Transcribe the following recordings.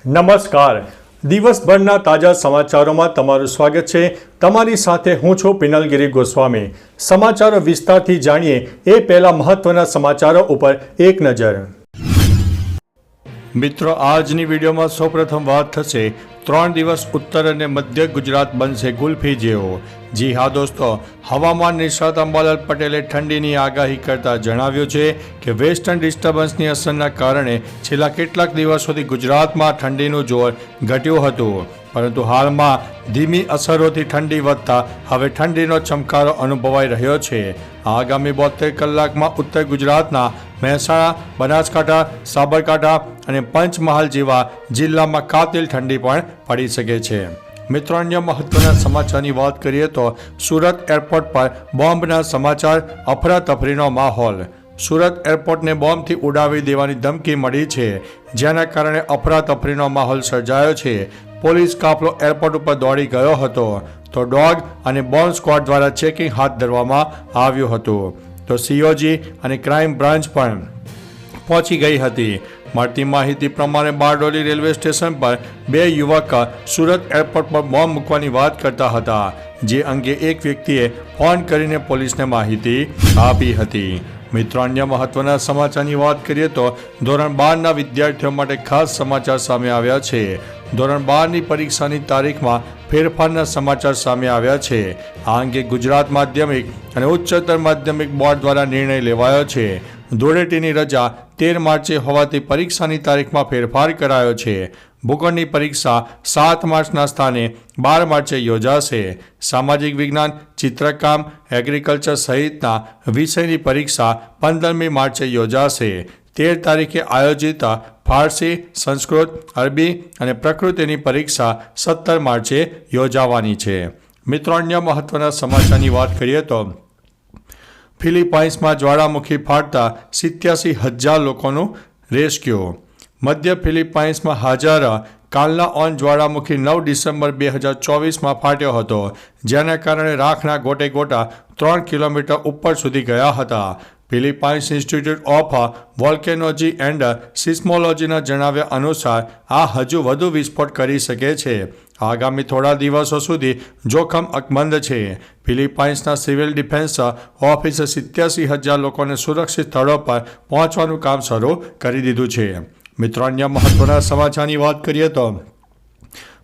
નમસ્કાર. દિવસભરના તાજા સમાચારોમાં તમારું સ્વાગત છે. તમારી સાથે હું છું પિનલગીરી ગોસ્વામી. સમાચારો વિસ્તારથી જાણીએ એ પહેલા મહત્વના સમાચારો ઉપર એક નજર. મિત્રો, આજની વિડીયોમાં સૌપ્રથમ વાત થશે 3 દિવસ ઉત્તર અને મધ્ય ગુજરાત બનશે ગુલ્ફી જેવો. જી હા દોસ્તો, હવામાન નિષ્ણાત અંબાલાલ પટેલે ઠંડીની આગાહી કરતા જણાવ્યું છે કે વેસ્ટર્ન ડિસ્ટર્બન્સની અસરના કારણે છેલ્લા કેટલાક દિવસોથી ગુજરાતમાં ઠંડીનું જોર ઘટ્યું હતું, પરંતુ હાલમાં ધીમી અસરોથી ઠંડી વધતા હવે ઠંડીનો ચમકારો અનુભવાઈ રહ્યો છે. આગામી 72 કલાકમાં ઉત્તર ગુજરાતના મહેસાણા, બનાસકાંઠા, સાબરકાંઠા અને પંચમહાલ જેવા જિલ્લામાં કાતિલ ઠંડી પણ પડી શકે છે. મિત્રો, અન્ય મહત્વના સમાચારની વાત કરીએ તો સુરત એરપોર્ટ પર બોમ્બના સમાચાર, અફરાતફરીનો માહોલ. સુરત એરપોર્ટને બોમ્બથી ઉડાવી દેવાની ધમકી મળી છે, જેના કારણે અફરાતફરીનો માહોલ સર્જાયો છે. પોલીસ કાફલો એરપોર્ટ ઉપર દોડી ગયો હતો, તો ડોગ અને બોમ્બ સ્ક્વોડ દ્વારા ચેકિંગ હાથ ધરવામાં આવ્યું હતું. તો સીઓજી અને ક્રાઇમ બ્રાન્ચ પણ પહોંચી ગઈ હતી. મળતી માહિતી પ્રમાણે બારડોલી રેલવે સ્ટેશન પર 2 યુવક સુરત એરપોર્ટ પર બોમ્બ મૂકવાની વાત કરતા હતા, જે અંગે એક વ્યક્તિએ ફોન કરીને પોલીસને માહિતી આપી હતી. મિત્રો, અન્ય મહત્વના સમાચારની વાત કરીએ તો ધોરણ 12ના વિદ્યાર્થીઓ માટે ખાસ સમાચાર સામે આવ્યા છે. ધોરણ 12ની પરીક્ષાની તારીખમાં ફેરફારના સમાચાર સામે આવ્યા છે. આ અંગે ગુજરાત માધ્યમિક અને ઉચ્ચતર માધ્યમિક બોર્ડ દ્વારા નિર્ણય લેવાયો છે. ધૂળેટીની રજા 13 માર્ચે હોવાથી પરીક્ષાની તારીખમાં ફેરફાર કરાયો છે. ભૂગોળની પરીક્ષા 7 માર્ચના સ્થાને 12 માર્ચે યોજાશે. સામાજિક વિજ્ઞાન, ચિત્રકામ, એગ્રીકલ્ચર સહિતના વિષયની પરીક્ષા 15મી માર્ચે યોજાશે. 13 તારીખે આયોજિત ફારસી, સંસ્કૃત, અરબી અને પ્રકૃતિની પરીક્ષા 17 માર્ચે યોજાવાની છે. મિત્રો, અન્ય મહત્વના સમાચારની વાત કરીએ તો ફિલિપાઇન્સમાં જ્વાળામુખી ફાટતા 87,000 લોકોનું રેસ્ક્યુ. મધ્ય ફિલિપાઇન્સમાં હાજર કાલના ઓન જ્વાળામુખી 9 ડિસેમ્બર 2024માં ફાટ્યો હતો, જેના કારણે રાખના ગોટે ગોટા 3 કિલોમીટર ઉપર સુધી ગયા હતા. ફિલિપાઇન્સ ઇન્સ્ટિટ્યૂટ ઓફ વોલ્કેનોલોજી એન્ડ સિસ્મોલોજીના જણાવ્યા અનુસાર આ હજુ વધુ વિસ્ફોટ કરી શકે છે. આગામી થોડા દિવસો સુધી જોખમ અકબંધ છે. ફિલિપાઇન્સના સિવિલ ડિફેન્સ ઓફિસે 87,000 લોકોને સુરક્ષિત સ્થળો પર પહોંચવાનું કામ શરૂ કરી દીધું છે. મિત્રો, અન્ય મહત્વના સમાચારની વાત કરીએ તો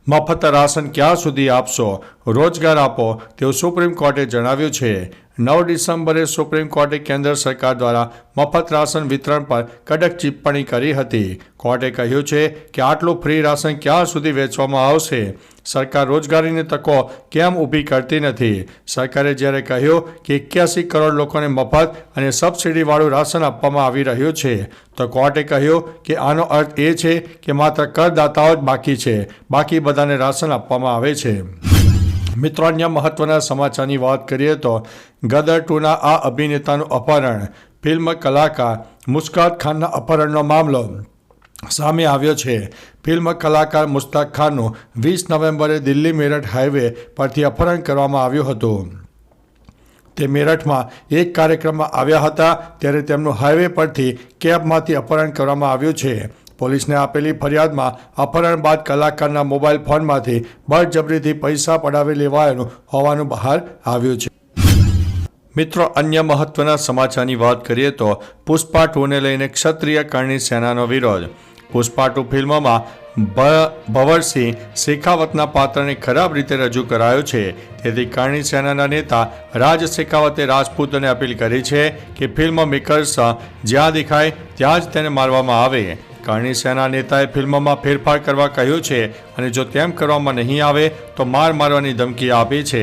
મફત રાશન ક્યાં સુધી આપશો? રોજગાર આપો તેવું સુપ્રીમ કોર્ટે જણાવ્યું છે. 9 ડિસેમ્બરે સુપ્રીમ કોર્ટે કેન્દ્ર સરકાર દ્વારા મફત રાશન વિતરણ પર કડક ટિપ્પણી કરી હતી. કોર્ટે કહ્યું છે કે આટલું ફ્રી રાશન ક્યાં સુધી વેચવામાં આવશે? સરકાર રોજગારીની તકો કેમ ઊભી કરતી નથી? સરકારે જ્યારે કહ્યું કે 81 કરોડ લોકોને મફત અને સબસિડીવાળું રાશન આપવામાં આવી રહ્યું છે, તો કોર્ટે કહ્યું કે આનો અર્થ એ છે કે માત્ર કરદાતાઓ જ બાકી છે, બાકી બધાને રાશન આપવામાં આવે છે. મિત્રો, અન્ય મહત્વના સમાચારની વાત કરીએ તો ગદર 2ના આ અભિનેતાનું અપહરણ. ફિલ્મ કલાકાર મુશ્તાક ખાનના અપહરણનો મામલો સામે આવ્યો છે. ફિલ્મ કલાકાર મુશ્તાક ખાનનું 20 નવેમ્બરે દિલ્હી મેરઠ હાઈવે પરથી અપહરણ કરવામાં આવ્યું હતું. તે મેરઠમાં એક કાર્યક્રમમાં આવ્યા હતા, ત્યારે તેમનું હાઈવે પરથી કેબમાંથી અપહરણ કરવામાં આવ્યું છે. પોલીસને આપેલી ફરિયાદમાં અપહરણ બાદ કલાકારના મોબાઈલ ફોનમાંથી બળજબરીથી પૈસા પડાવી લેવાયું હોવાનું બહાર આવ્યું છે. મિત્રો, અન્ય મહત્વના સમાચારની વાત કરીએ તો પુષ્પા 2ને લઈને ક્ષત્રિય કરણી સેનાનો વિરોધ. પુષ્પા 2 ફિલ્મમાં ભંવરસિંહ શેખાવતના પાત્રને ખરાબ રીતે રજૂ કરાયું છે, તેથી કરણી સેનાના નેતા રાજ શેખાવતે રાજપૂતોને અપીલ કરી છે કે ફિલ્મ મેકર્સ જ્યાં દેખાય ત્યાં જ તેને મારવામાં આવે. કરણી સેના નેતાએ ફિલ્મમાં ફેરફાર કરવા કહ્યું છે, અને જો તેમ કરવામાં નહીં આવે તો મારવાની ધમકી આપી છે.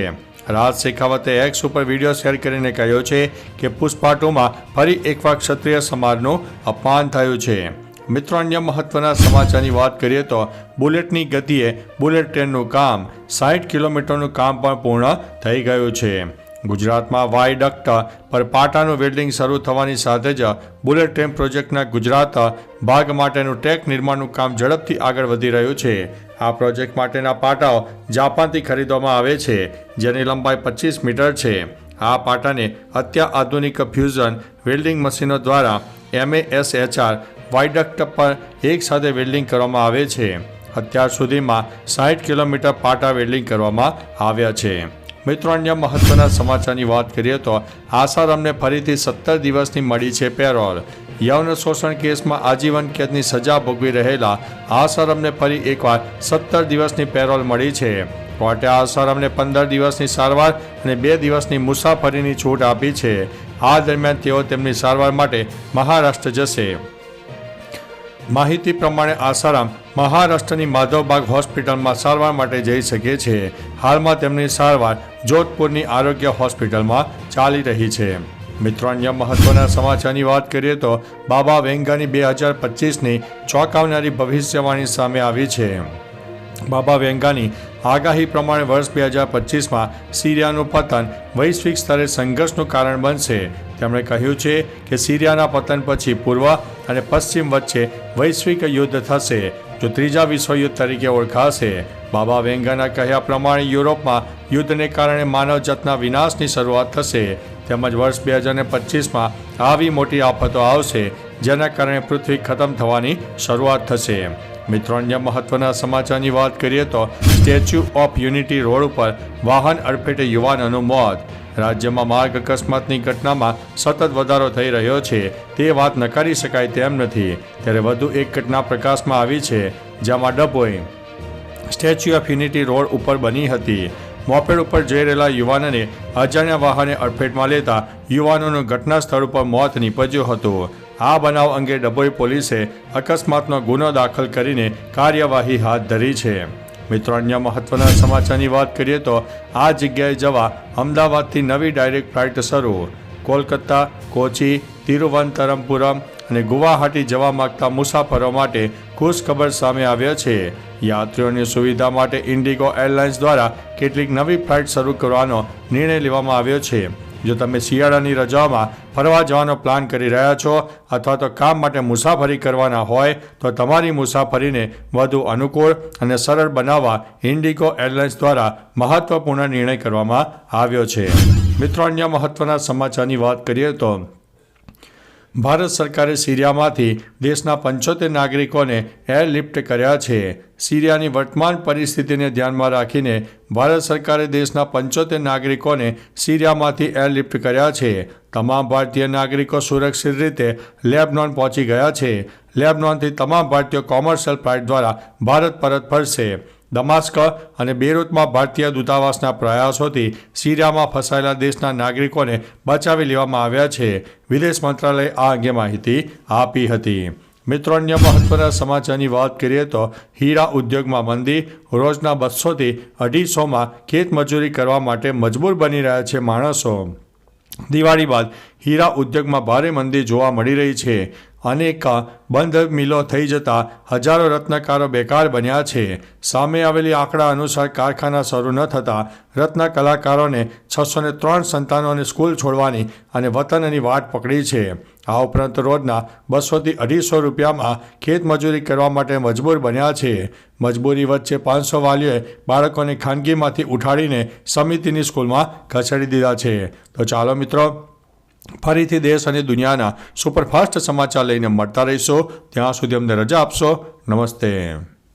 રાજ શેખાવતે એક્સ ઉપર વિડીયો શેર કરીને કહ્યું છે કે પુષ્પા 2માં ફરી એકવાર ક્ષત્રિય સમાજનું અપમાન થયું છે. મિત્રો, અન્ય મહત્વના સમાચારની વાત કરીએ તો બુલેટની ગતિએ બુલેટ ટ્રેનનું કામ 60 કિલોમીટરનું કામ પણ પૂર્ણ થઈ ગયું છે. ગુજરાતમાં વાયડક્ટ પર પાટાનું વેલ્ડિંગ શરૂ થવાની સાથે જ બુલેટ ટ્રેન પ્રોજેક્ટના ગુજરાત ભાગ માટેનું ટ્રેક નિર્માણનું કામ ઝડપથી આગળ વધી રહ્યું છે. આ પ્રોજેક્ટ માટેના પાટાઓ જાપાનથી ખરીદવામાં આવે છે, જેની લંબાઈ 25 મીટર છે. આ પાટાને અત્યાધુનિક ફ્યુઝન વેલ્ડિંગ મશીનો દ્વારા MASHR વાયડક્ટ પર એક સાથે વેલ્ડિંગ કરવામાં આવે છે. અત્યાર સુધીમાં 60 કિલોમીટર પાટા વેલ્ડિંગ કરવામાં આવ્યા છે. મિત્રો, અન્ય મહત્વના સમાચારની વાત કરીએ તો આસારામને ફરીથી 17 દિવસની મળી છે પેરોલ. યૌન શોષણ કેસમાં આજીવન કેદની સજા ભોગવી રહેલા આસારામને ફરી એકવાર 17 દિવસની પેરોલ મળી છે. કોર્ટે આસારામને 15 દિવસની સારવાર અને 2 દિવસની મુસાફરીની છૂટ આપી છે. આ દરમિયાન તેઓ તેમની સારવાર માટે મહારાષ્ટ્ર જશે. માહિતી પ્રમાણે આસારામ મહારાષ્ટ્રની માધવબાગ હોસ્પિટલમાં સારવાર માટે જઈ શકે છે. હાલમાં તેમની સારવાર જોધપુરની આરોગ્ય હોસ્પિટલમાં ચાલી રહી છે. મિત્રો, અન્ય મહત્વના સમાચારની વાત કરીએ તો બાબા વેંગાની 2025ની ચોંકાવનારી ભવિષ્યવાણી સામે આવી છે. બાબા વેંગાની આગાહી પ્રમાણે વર્ષ 2025માં સિરિયાનું પતન વૈશ્વિક સ્તરે સંઘર્ષનું કારણ બનશે. તેમણે કહ્યું છે કે સિરિયાના પતન પછી પૂર્વ અને પશ્ચિમ વચ્ચે વૈશ્વિક યુદ્ધ થશે, જો ત્રીજા વિશ્વયુદ્ધ તરીકે ઓળખાશે. બાબા વેંગાના કહ્યા પ્રમાણે યુરોપમાં યુદ્ધને કારણે માનવજાતના વિનાશની શરૂઆત થશે, તેમજ વર્ષ 2025માં આવી મોટી આફતો આવશે જેના કારણે પૃથ્વી ખતમ થવાની શરૂઆત થશે. મિત્રો, અન્ય મહત્વના સમાચારની વાત કરીએ તો સ્ટેચ્યુ ઓફ યુનિટી રોડ ઉપર વાહન અડફેટે યુવાનોનું મોત. રાજ્યમાં માર્ગ અકસ્માતની ઘટનામાં સતત વધારો થઈ રહ્યો છે તે વાત નકારી શકાય તેમ નથી. ત્યારે વધુ એક ઘટના પ્રકાશમાં આવી છે જેમાં Dabhoi statue of unity road ઉપર બની હતી. મોપેડ ઉપર જઈ રહેલા યુવાનને અજાણ્યા વાહને અડફેટમાં લેતા યુવાનોનું ઘટના સ્થળ ઉપર મોત નીપજ્યું હતું. આ બનાવ અંગે ડભોઈ પોલીસે અકસ્માતનો ગુનો દાખલ કરીને કાર્યવાહી હાથ ધરી છે. મિત્રો, અન્ય મહત્વના સમાચારની વાત કરીએ તો આ જગ્યાએ જવા અમદાવાદથી નવી ડાયરેક્ટ ફ્લાઇટ શરૂ. કોલકાતા, કોચી, તિરુવનંતપુરમ અને ગુવાહાટી જવા માંગતા મુસાફરો માટે ખુશખબર સામે આવ્યા છે. યાત્રીઓની સુવિધા માટે ઇન્ડિગો એરલાઇન્સ દ્વારા કેટલીક નવી ફ્લાઇટ શરૂ કરવાનો નિર્ણય લેવામાં આવ્યો છે. જો તમે શિયાળાની રજાઓમાં ફરવા જવાનો પ્લાન કરી રહ્યા છો અથવા તો કામ માટે મુસાફરી કરવાના હોય તો તમારી મુસાફરીને વધુ અનુકૂળ અને સરળ બનાવવા ઇન્ડિગો એરલાઇન્સ દ્વારા મહત્વપૂર્ણ નિર્ણય કરવામાં આવ્યો છે. મિત્રો, અન્ય મહત્વના સમાચારની વાત કરીએ તો ભારત સરકારે સિરિયામાંથી દેશના 75 નાગરિકોને એરલિફ્ટ કર્યા છે. સિરિયાની વર્તમાન પરિસ્થિતિને ધ્યાનમાં રાખીને ભારત સરકારે દેશના 75 નાગરિકોને સિરિયામાંથી એરલિફ્ટ કર્યા છે. તમામ ભારતીય નાગરિકો સુરક્ષિત રીતે લેબનોન પહોંચી ગયા છે. લેબનોનથી તમામ ભારતીયો કોમર્શિયલ ફ્લાઇટ દ્વારા ભારત પરત ફરશે. દમાસ્ક અને બેરૂતમાં ભારતીય દૂતાવાસના પ્રયાસોથી સિરિયામાં ફસાયેલા દેશના નાગરિકોને બચાવી લેવામાં આવ્યા છે. વિદેશ મંત્રાલયે આ અંગે માહિતી આપી હતી. મિત્રો, અન્ય મહત્વના સમાચારની વાત કરીએ તો હીરા ઉદ્યોગમાં મંદી. રોજના 200થી 250માં ખેતમજૂરી કરવા માટે મજબૂર બની રહ્યા છે માણસો. દિવાળી બાદ હીરા ઉદ્યોગમાં ભારે મંદી જોવા મળી રહી છે. અનેક બંધ મિલો થઈ જતા હજારો રત્નકારો બેકાર બન્યા છે. સામે આવેલી આંકડા અનુસાર કારખાના શરૂ ન થતાં રત્ન કલાકારોને 603 સંતાનોને સ્કૂલ છોડવાની અને વતનની વાટ પકડી છે. આ ઉપરાંત રોજના 200થી 250 રૂપિયામાં ખેતમજૂરી કરવા માટે મજબૂર બન્યા છે. મજબૂરી વચ્ચે 500 વાલીઓએ બાળકોને ખાનગીમાંથી ઉઠાડીને સમિતિની સ્કૂલમાં ખસેડી દીધા છે. તો ચાલો મિત્રો, ફરીથી દેશ અને દુનિયાના સુપરફાસ્ટ સમાચાર લઈને મળતા રહીશો. ત્યાં સુધી અમને રજા આપશો. નમસ્તે.